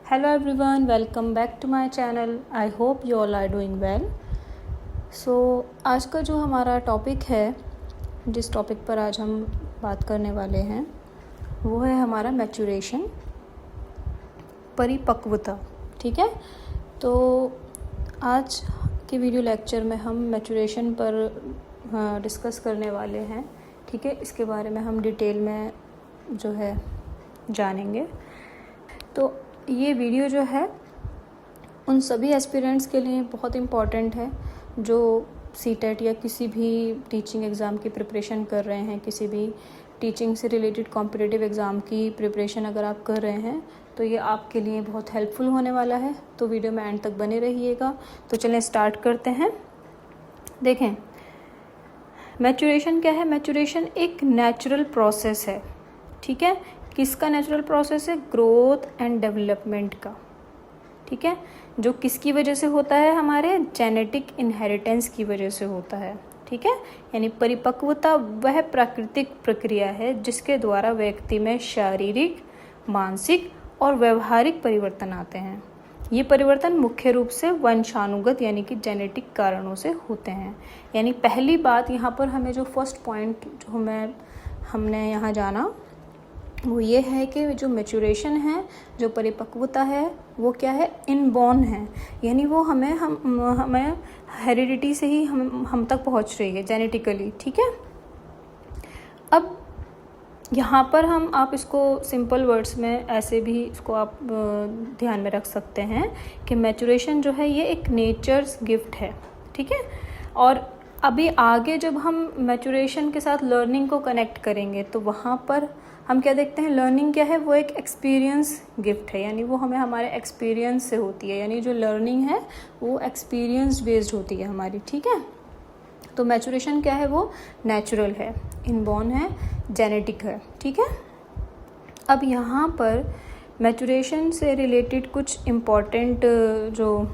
Hello everyone, welcome back to my channel. I hope you all are doing well. So आज का जो हमारा topic है, जिस टॉपिक पर आज हम बात करने वाले हैं वो है हमारा मैचुरेशन, परिपक्वता. ठीक है, तो आज के वीडियो लेक्चर में हम मैचुरेशन पर डिस्कस करने वाले हैं. ठीक है, इसके बारे में हम डिटेल में जो है जानेंगे. तो ये वीडियो जो है उन सभी एस्पिरेंट्स के लिए बहुत इम्पॉर्टेंट है जो सीटेट या किसी भी टीचिंग एग्ज़ाम की प्रिपरेशन कर रहे हैं, किसी भी टीचिंग से रिलेटेड कॉम्पिटिटिव एग्ज़ाम की प्रिपरेशन अगर आप कर रहे हैं तो ये आपके लिए बहुत हेल्पफुल होने वाला है. तो वीडियो में एंड तक बने रहिएगा. तो चलें स्टार्ट करते हैं. देखें, मैचुरेशन क्या है. मैचुरेशन एक नेचुरल प्रोसेस है. ठीक है, किसका नेचुरल प्रोसेस है? ग्रोथ एंड डेवलपमेंट का. ठीक है, जो किसकी वजह से होता है? हमारे जेनेटिक इनहेरिटेंस की वजह से होता है. ठीक है, यानी परिपक्वता वह प्राकृतिक प्रक्रिया है जिसके द्वारा व्यक्ति में शारीरिक, मानसिक और व्यवहारिक परिवर्तन आते हैं. ये परिवर्तन मुख्य रूप से वंशानुगत यानी कि जेनेटिक कारणों से होते हैं. यानी पहली बात यहाँ पर हमें जो फर्स्ट पॉइंट जो हमने यहाँ जाना वो ये है कि जो मैचुरेशन है, जो परिपक्वता है, वो क्या है? इनबॉर्न है. यानी वो हमें हेरिडिटी से ही हम तक पहुंच रही है, जेनेटिकली. ठीक है, अब यहाँ पर आप इसको सिंपल वर्ड्स में ऐसे भी इसको आप ध्यान में रख सकते हैं कि मैचुरेशन जो है ये एक नेचर्स गिफ्ट है. ठीक है, और अभी आगे जब हम मैचुरेशन के साथ लर्निंग को कनेक्ट करेंगे तो वहाँ पर हम क्या देखते हैं? लर्निंग क्या है? वो एक एक्सपीरियंस गिफ्ट है. यानी वो हमें हमारे एक्सपीरियंस से होती है. यानी जो लर्निंग है वो एक्सपीरियंस बेस्ड होती है हमारी. ठीक है, तो मैचुरेशन क्या है? वो नेचुरल है, इनबॉर्न है, जेनेटिक है. ठीक है, अब यहाँ पर मैचुरेशन से रिलेटेड कुछ इम्पॉर्टेंट जो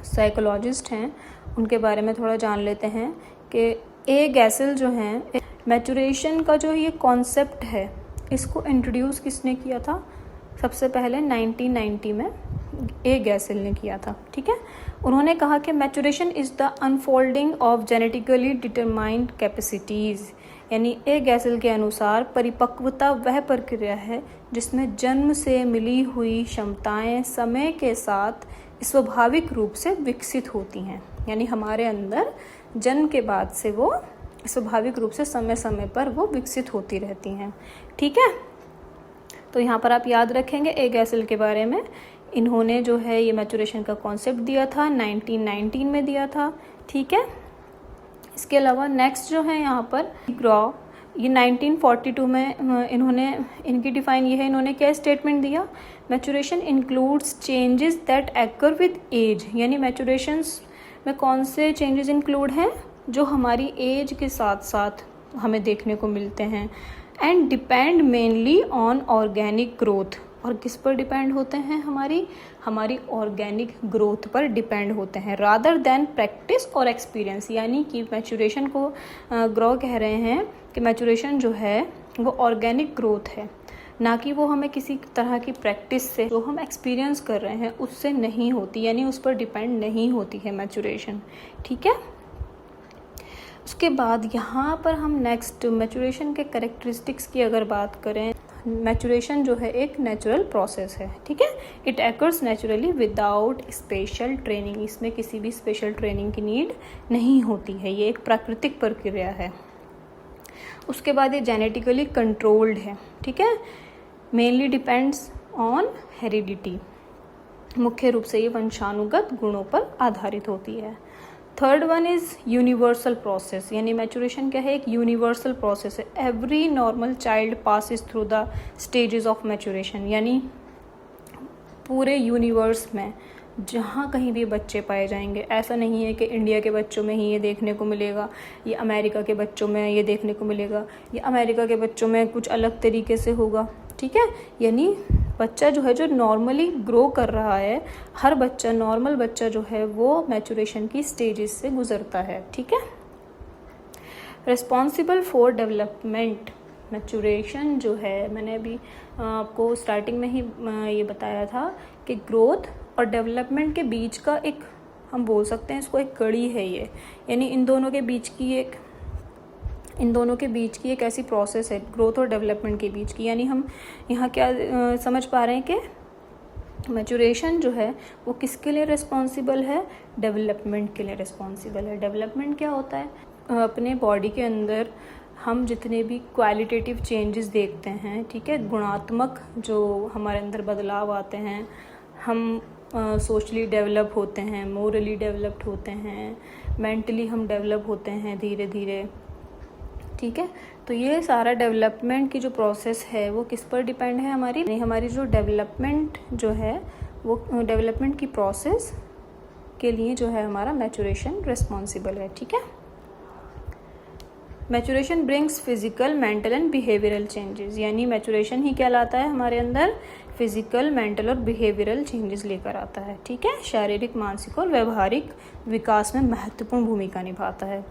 साइकोलॉजिस्ट हैं उनके बारे में थोड़ा जान लेते हैं कि ए गैसल जो हैं, मैचुरेशन का जो ये कॉन्सेप्ट है इसको इंट्रोड्यूस किसने किया था? सबसे पहले 1990 में ए गैसल ने किया था. ठीक है, उन्होंने कहा कि maturation is the unfolding of genetically determined capacities. यानी ए गैसल के अनुसार परिपक्वता वह प्रक्रिया है जिसमें जन्म से मिली हुई क्षमताएं समय के साथ स्वाभाविक रूप से विकसित होती हैं. यानी हमारे अंदर जन्म के बाद से वो स्वाभाविक रूप से समय समय पर वो विकसित होती रहती हैं. ठीक है, तो यहाँ पर आप याद रखेंगे ए गैसल के बारे में. इन्होंने जो है ये मैचुरेशन का कॉन्सेप्ट दिया था, 1919 में दिया था. ठीक है, इसके अलावा नेक्स्ट जो है यहाँ पर ग्रॉ, ये 1942 में इन्होंने इनकी डिफाइन ये है, इन्होंने क्या स्टेटमेंट दिया? मैचुरेशन इंक्लूड्स चेंजेस दैट एक्कर विद एज. यानी मैचुरेशंस में कौन से चेंजेस इंक्लूड हैं? जो हमारी एज के साथ साथ हमें देखने को मिलते हैं. And depend mainly on organic growth. और किस पर डिपेंड होते हैं? हमारी ऑर्गेनिक ग्रोथ पर डिपेंड होते हैं, रादर देन प्रैक्टिस और एक्सपीरियंस. यानी कि मैचुरेशन को ग्रो कह रहे हैं कि मैचुरेशन जो है वो ऑर्गेनिक ग्रोथ है, ना कि वो हमें किसी तरह की प्रैक्टिस से जो हम एक्सपीरियंस कर रहे हैं उससे नहीं होती. यानी उस पर डिपेंड नहीं होती है मैचुरेशन. ठीक है, उसके बाद यहाँ पर हम नेक्स्ट मैचुरेशन के कैरेक्टरिस्टिक्स की अगर बात करें, मैचुरेशन जो है एक नेचुरल प्रोसेस है. ठीक है, it acres naturally without special training. इसमें किसी भी स्पेशल ट्रेनिंग की नीड नहीं होती है. ये एक प्राकृतिक प्रक्रिया है. उसके बाद ये जेनेटिकली कंट्रोल्ड है. ठीक है, मेनली डिपेंड्स ऑन हेरिडिटी. मुख्य रूप से ये वंशानुगत गुणों पर आधारित होती है. Third one is universal process. यानी मैचुरेशन क्या है? एक यूनिवर्सल प्रोसेस है. Every normal child passes through the stages of maturation. यानी पूरे यूनिवर्स में जहाँ कहीं भी बच्चे पाए जाएंगे, ऐसा नहीं है कि इंडिया के बच्चों में ही ये देखने को मिलेगा, ये अमेरिका के बच्चों में ये देखने को मिलेगा, ये अमेरिका के बच्चों में कुछ अलग तरीके से होगा. ठीक है, यानी बच्चा जो है जो नॉर्मली ग्रो कर रहा है, हर बच्चा, नॉर्मल बच्चा जो है वो मैचुरेशन की स्टेजेस से गुजरता है. ठीक है, रिस्पॉन्सिबल फॉर डेवलपमेंट मैचुरेशन जो है, मैंने अभी आपको स्टार्टिंग में ही ये बताया था कि ग्रोथ और डेवलपमेंट के बीच का एक, हम बोल सकते हैं इसको एक कड़ी है ये, यानी इन दोनों के बीच की एक ऐसी प्रोसेस है ग्रोथ और डेवलपमेंट के बीच की। यानी हम यहाँ क्या समझ पा रहे हैं कि मैचुरेशन जो है वो किसके लिए रिस्पॉन्सिबल है, डेवलपमेंट के लिए रिस्पॉन्सिबल है। डेवलपमेंट क्या होता है, अपने बॉडी के अंदर हम जितने भी क्वालिटेटिव चेंजेस देखते हैं, ठीक है, गुणात्मक जो हमारे अंदर बदलाव आते हैं, हम सोशली डेवलप होते हैं, मोरली डेवलप्ड होते हैं, मेंटली हम डेवलप होते हैं धीरे धीरे, ठीक है। तो ये सारा डेवलपमेंट की जो प्रोसेस है वो किस पर डिपेंड है, हमारी जो डेवलपमेंट जो है वो डेवलपमेंट की प्रोसेस के लिए जो है हमारा मैचुरेशन रिस्पॉन्सिबल है, ठीक है। Maturation brings physical, mental and behavioural changes, यानी मैचुरेशन ही क्या लाता है हमारे अंदर, फिजिकल, मेंटल और बिहेवियरल चेंजेस लेकर आता है, ठीक है। शारीरिक, मानसिक और व्यवहारिक विकास में महत्वपूर्ण भूमिका निभाता है।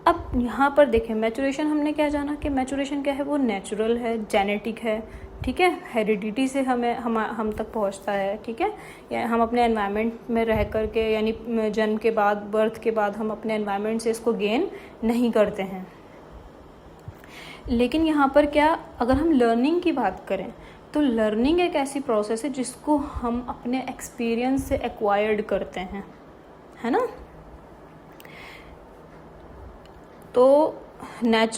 अब यहाँ पर देखें, मैचुरेशन हमने क्या जाना कि मैचुरेशन क्या है, वो नेचुरल है, जेनेटिक है, ठीक है, हेरिडिटी से हम तक पहुँचता है, ठीक है। या हम अपने एनवायरनमेंट में रह कर के, यानी जन्म के बाद, बर्थ के बाद हम अपने एनवायरनमेंट से इसको गेन नहीं करते हैं। लेकिन यहाँ पर क्या, अगर हम लर्निंग की बात करें तो लर्निंग एक ऐसी प्रोसेस है जिसको हम अपने एक्सपीरियंस से एक्वायर्ड करते हैं, है ना। तो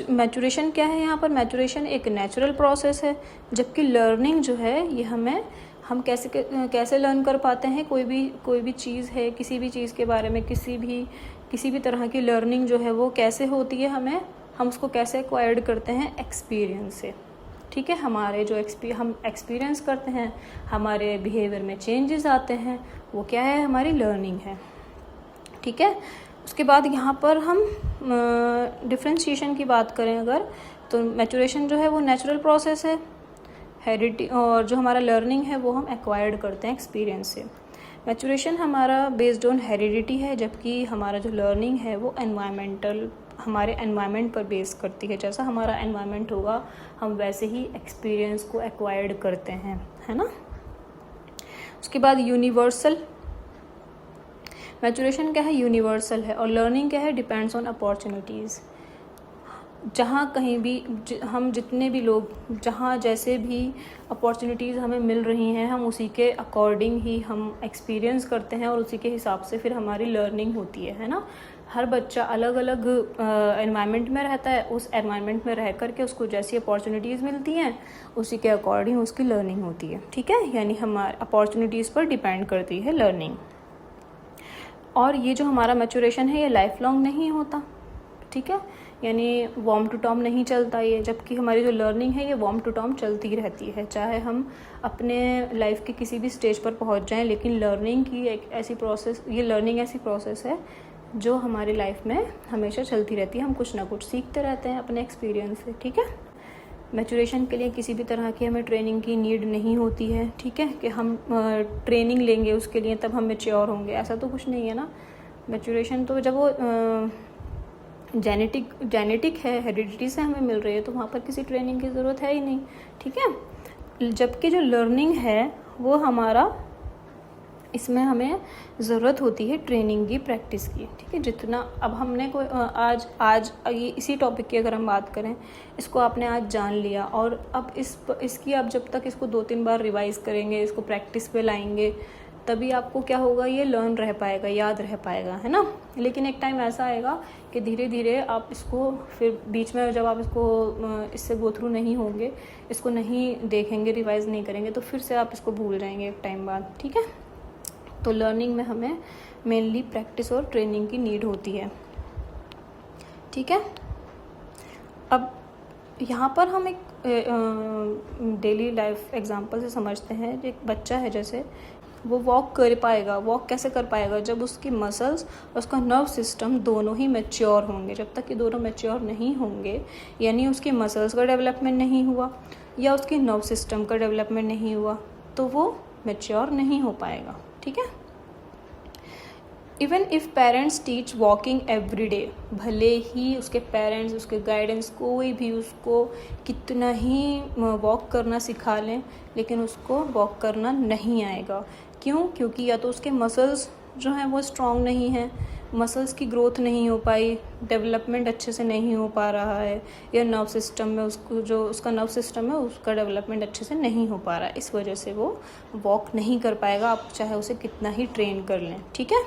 मैचुरेशन क्या है, यहाँ पर मैचुरेशन एक नेचुरल प्रोसेस है, जबकि लर्निंग जो है ये हम कैसे लर्न कर पाते हैं। कोई भी चीज़ है, किसी भी चीज़ के बारे में किसी भी तरह की लर्निंग जो है वो कैसे होती है, हम उसको कैसे एक्वायर्ड करते हैं, एक्सपीरियंस से, ठीक है। हमारे जो हम एक्सपीरियंस करते हैं, हमारे बिहेवियर में चेंजेस आते हैं, वो क्या है, हमारी लर्निंग है, ठीक है। उसके बाद यहाँ पर हम डिफ्रेंशिएशन की बात करें अगर, तो मैचुरेशन जो है वो नेचुरल प्रोसेस है, हेरिडिटी, और जो हमारा लर्निंग है वो हम एक्वायर्ड करते हैं एक्सपीरियंस से। मैचुरेशन हमारा बेस्ड ऑन हेरिडिटी है, जबकि हमारा जो लर्निंग है वो हमारे एनवायरनमेंट पर बेस करती है। जैसा हमारा एनवायरनमेंट होगा हम वैसे ही एक्सपीरियंस को एक्वायर्ड करते हैं, है ना। उसके बाद यूनिवर्सल, मैचुरेशन क्या है, यूनिवर्सल है, और लर्निंग क्या है, डिपेंड्स ऑन अपॉर्चुनिटीज़। जहाँ कहीं भी हम जितने भी लोग, जहाँ जैसे भी अपॉर्चुनिटीज़ हमें मिल रही हैं, हम उसी के अकॉर्डिंग ही हम एक्सपीरियंस करते हैं और उसी के हिसाब से फिर हमारी लर्निंग होती है ना। हर बच्चा अलग अलग एनवायरनमेंट में रहता है, उस एनवायरनमेंट में रह कर के उसको जैसी अपॉर्चुनिटीज़ मिलती हैं उसी के अकॉर्डिंग उसकी लर्निंग होती है, ठीक है। यानी हमारे अपॉर्चुनिटीज़ पर डिपेंड करती है लर्निंग। और ये जो हमारा मैचुरेशन है ये लाइफ लॉन्ग नहीं होता, ठीक है, यानी वॉर्म टू टॉम नहीं चलता ये, जबकि हमारी जो लर्निंग है ये वॉर्म टू टॉम चलती रहती है, चाहे हम अपने लाइफ के किसी भी स्टेज पर पहुंच जाएं, लेकिन लर्निंग की एक ऐसी प्रोसेस, ये लर्निंग ऐसी प्रोसेस है जो हमारी लाइफ में हमेशा चलती रहती है। हम कुछ ना कुछ सीखते रहते हैं अपने एक्सपीरियंस से, ठीक है। मैचुरेशन के लिए किसी भी तरह की हमें ट्रेनिंग की नीड नहीं होती है, ठीक है, कि हम ट्रेनिंग लेंगे उसके लिए तब हम मैच्योर होंगे, ऐसा तो कुछ नहीं है ना। मैचुरेशन तो जब वो जेनेटिक है, हेरिडिटी से हमें मिल रही है, तो वहाँ पर किसी ट्रेनिंग की ज़रूरत है ही नहीं, ठीक है। जबकि जो लर्निंग है वो हमारा, इसमें हमें ज़रूरत होती है ट्रेनिंग की, प्रैक्टिस की, ठीक है। जितना अब हमने कोई आज ये इसी टॉपिक की अगर हम बात करें, इसको आपने आज जान लिया, और अब इसकी आप जब तक इसको 2-3 बार रिवाइज़ करेंगे, इसको प्रैक्टिस पे लाएंगे, तभी आपको क्या होगा, ये लर्न रह पाएगा, याद रह पाएगा, है ना। लेकिन एक टाइम ऐसा आएगा कि धीरे धीरे आप इसको फिर बीच में जब आप इससे गो थ्रू नहीं होंगे, इसको नहीं देखेंगे, रिवाइज़ नहीं करेंगे, तो फिर से आप इसको भूल जाएंगे एक टाइम बाद, ठीक है। तो लर्निंग में हमें मेनली प्रैक्टिस और ट्रेनिंग की नीड होती है, ठीक है। अब यहाँ पर हम एक डेली लाइफ एग्जांपल से समझते हैं। एक बच्चा है, जैसे वो वॉक कर पाएगा, वॉक कैसे कर पाएगा, जब उसकी मसल्स और उसका नर्व सिस्टम दोनों ही मैच्योर होंगे। जब तक कि दोनों मैच्योर नहीं होंगे, यानी उसकी मसल्स का डेवलपमेंट नहीं हुआ या उसकी नर्व सिस्टम का डेवलपमेंट नहीं हुआ, तो वो मैच्योर नहीं हो पाएगा, ठीक है। Even if parents teach walking every day, भले ही उसके पेरेंट्स, उसके गाइडेंस, कोई भी उसको कितना ही वॉक करना सिखा लें, लेकिन उसको वॉक करना नहीं आएगा। क्यों? क्योंकि या तो उसके मसल्स जो हैं वो स्ट्रॉन्ग नहीं हैं, मसल्स की ग्रोथ नहीं हो पाई, डेवलपमेंट अच्छे से नहीं हो पा रहा है, या नर्व सिस्टम में उसको, जो उसका नर्व सिस्टम है उसका डेवलपमेंट अच्छे से नहीं हो पा रहा है, इस वजह से वो वॉक नहीं कर पाएगा, आप चाहे उसे कितना ही ट्रेन कर लें। ठीक है।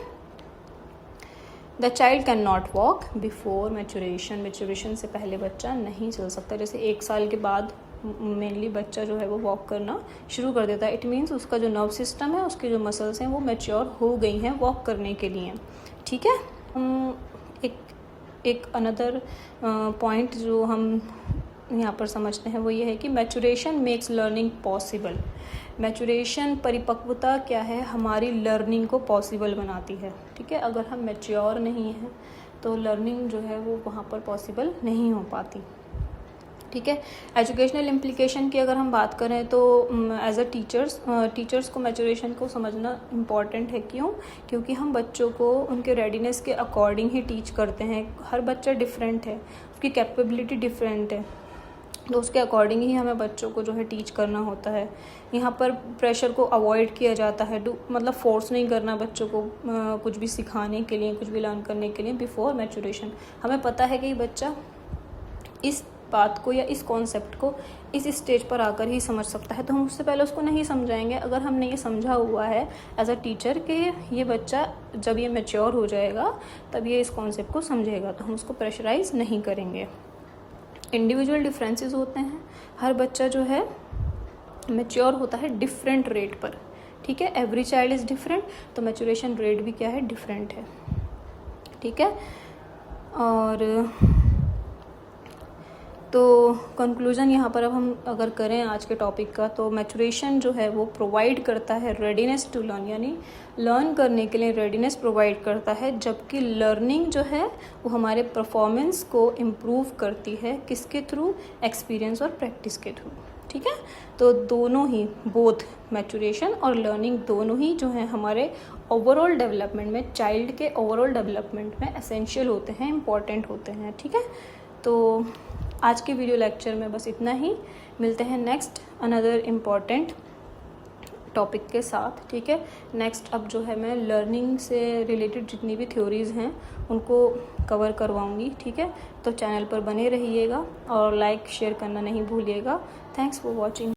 The child can not walk before maturation, maturation से पहले बच्चा नहीं चल सकता। जैसे 1 साल के बाद मेनली बच्चा जो है वो वॉक करना शुरू कर देता है। इट मीन्स उसका जो नर्व सिस्टम है, उसके जो मसल्स हैं वो मैच्योर हो गई हैं वॉक करने के लिए। ठीक है। एक अनदर पॉइंट जो हम यहाँ पर समझते हैं वो ये है कि maturation makes learning possible. Maturation, परिपक्वता क्या है, हमारी लर्निंग को पॉसिबल बनाती है। ठीक है। अगर हम मैच्योर नहीं हैं तो लर्निंग जो है वो वहाँ पर पॉसिबल नहीं हो पाती। ठीक है। एजुकेशनल इम्प्लीकेशन की अगर हम बात करें तो एज अ टीचर्स को मैचुरेशन को समझना इम्पॉर्टेंट है। क्यों? क्योंकि हम बच्चों को उनके रेडीनेस के अकॉर्डिंग ही टीच करते हैं। हर बच्चा डिफरेंट है, उसकी कैपेबिलिटी डिफरेंट है, तो उसके अकॉर्डिंग ही हमें बच्चों को जो है टीच करना होता है। यहाँ पर प्रेशर को अवॉइड किया जाता है, मतलब फोर्स नहीं करना बच्चों को कुछ भी सिखाने के लिए, कुछ भी लर्न करने के लिए बिफोर मैचुरेशन। हमें पता है कि बच्चा इस बात को या इस कॉन्सेप्ट को इस स्टेज पर आकर ही समझ सकता है, तो हम उससे पहले उसको नहीं समझाएंगे। अगर हमने ये समझा हुआ है एज अ टीचर कि ये बच्चा जब ये मैच्योर हो जाएगा तब ये इस कॉन्सेप्ट को समझेगा, तो हम उसको प्रेशराइज नहीं करेंगे। इंडिविजुअल डिफरेंसेस होते हैं, हर बच्चा जो है मैच्योर होता है डिफरेंट रेट पर। ठीक है। एवरी चाइल्ड इज़ डिफरेंट, तो मैच्योरेशन रेट भी क्या है, डिफरेंट है। ठीक है। और तो कंक्लूजन यहाँ पर अब हम अगर करें आज के टॉपिक का, तो मैचुरेशन जो है वो प्रोवाइड करता है रेडीनेस टू लर्न, यानी लर्न करने के लिए रेडीनेस प्रोवाइड करता है, जबकि लर्निंग जो है वो हमारे परफॉर्मेंस को इम्प्रूव करती है। किसके थ्रू? एक्सपीरियंस और प्रैक्टिस के थ्रू। ठीक है। तो दोनों ही, बोथ मैचुरेशन और लर्निंग, दोनों ही जो है हमारे ओवरऑल डेवलपमेंट में, चाइल्ड के ओवरऑल डेवलपमेंट में एसेंशियल होते हैं, इम्पॉर्टेंट होते हैं। ठीक है। तो आज के वीडियो लेक्चर में बस इतना ही। मिलते हैं नेक्स्ट अनदर इम्पॉर्टेंट टॉपिक के साथ। ठीक है। नेक्स्ट अब जो है मैं लर्निंग से रिलेटेड जितनी भी थ्योरीज़ हैं उनको कवर करवाऊंगी। ठीक है। तो चैनल पर बने रहिएगा और लाइक शेयर करना नहीं भूलिएगा। Thanks for watching.